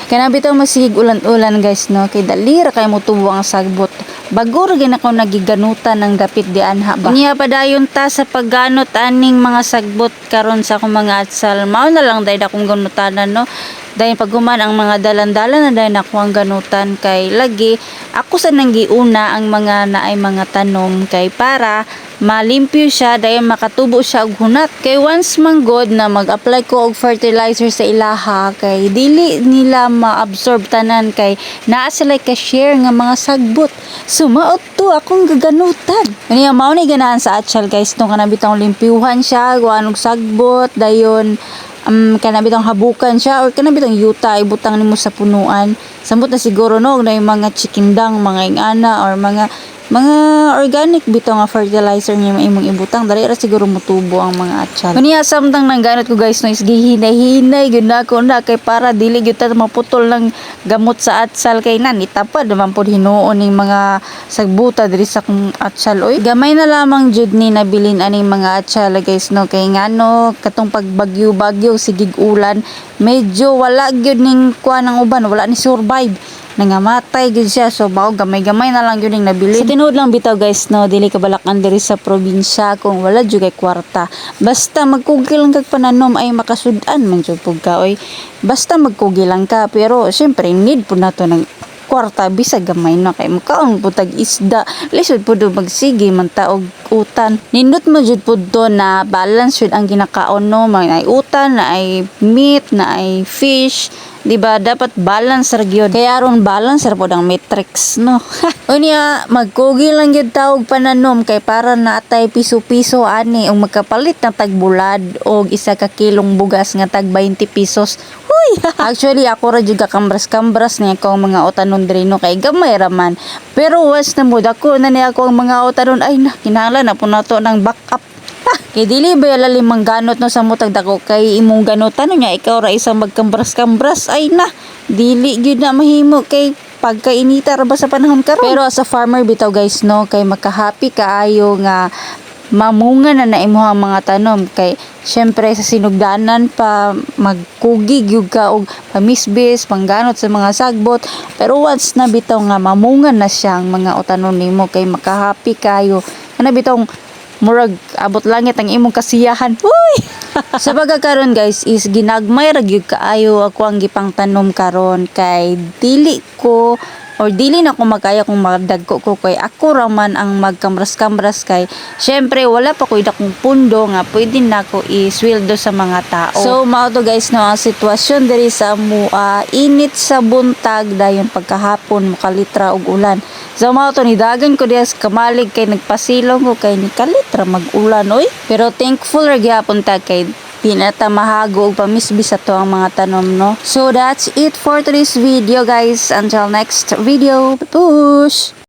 Kana bitaw masigig ulan-ulan guys no, kay dali ra kay mo tubo ang sagbot. Bago ra gina ko nagiganutan ng dapit di anha ba. Niya padayon ta sa pagganot aning mga sagbot karon sa akong mga atsal. Mao na lang dahil akong ganutanan no. Dahil paghuman ang mga dalan-dalan na dahil ako ang ganutan kay lagi ako sa nanggiuna ang mga naay mga tanom kay para malimpyo siya dahil makatubo siya og hunat. Kay once manggod na mag-apply ko og fertilizer sa ilaha kay dili nila ma-absorb tanan kay naa sila ka share nga mga sagbot. Sumaot to akong gaganutan. Kaniya mao ni ganahan sa atsal guys nung kanabitang limpyuhan siya, guan og sagbot dayon kanabitang habukan siya or kanabitang yuta ibutang nimo sa punuan samot na siguro no na yung mga chikindang mga ingana or mga organic bito nga fertilizer niya imong ibutang dali ra siguro mutubo ang mga atsal. Kaniya samtang nangganot ko guys no is gihinay-hinay gyud nako na kay para dili gyud ta maputol ng gamot sa atsal kay nanitapad naman pod hinuon ning mga sagbuta diri sa kong atsal oy. Gamay na lamang jud ni nabilin aning mga atsal guys no kay ngano katong pagbagyo-bagyo sigig ulan medyo wala gyud ning kuan ng uban wala ni survive nangamatay gyud siya so mao gamay-gamay na lang gyud ning nabili. Sa tinuod lang bitaw guys no dili kabalakan diri sa probinsya kung wala jud kay kwarta basta magkugil lang kag pananom ay makasud-an man jud pud ka oy basta magkugil lang ka pero syempre need pud nato ng kwarta bisag gamay no kay mukaon putag isda lisod pud magsige man ta og utan nindot mo jud pud to na balance jud ang ginakaon no may utan na ay meat na ay fish di ba dapat balance ra gyud kaya aron balance ra pod ang matrix no unya magkugi lang gyud ta og pananom kay para natay piso-piso ani og magkapalit na tagbulad og isa ka kilong bugas nga tag 20 pesos. Actually ako ra jud kakambras-kambras niya ko ang mga utanon diri no kay gamay ra man pero was na mo dako na niya ako ang mga utanon ay na kinahanglan na po nato ng backup. Kay dili ba yala limang ganot no sa mutag dako kay imong ganutan nya ikaw ra isang magkambras-kambras ay na dili gyud na mahimo kay pagkainita ra ba sa panahon karon. Pero as a farmer bitaw guys no kay makahappy kaayo nga mamunga na imuhang mga tanom kay syempre sa sinugdanan pa magkugi gyud ka og pamisbis pangganot sa mga sagbot pero once na bitaw nga mamunga na siya ang mga utanon nimo kay makahappy kayo kana bitaw murag abot langit ang imong kasiyahan. Sa pagkakaroon guys is ginagmay ra gyud kaayo ako ang gipang tanom karon kay dili ko or dili na ko magkaya kung magdagko ko kay ako raman ang magkamras-kamras kay syempre wala pa ko dakong pundo nga pwede na ko isweldo sa mga tao. So mao to guys no ang sitwasyon diri sa mua init sa buntag dayon pagkahapon makalitra og ulan. So mao to nidagan ko diha sa kamalig kay nagpasilong ko kay ni kalitra mag-ulan oy. Pero thankful ra gyapon ta kay pinata mahago og pamisbis ato ang mga tanom no. So that's it for today's video guys. Until next video. Push!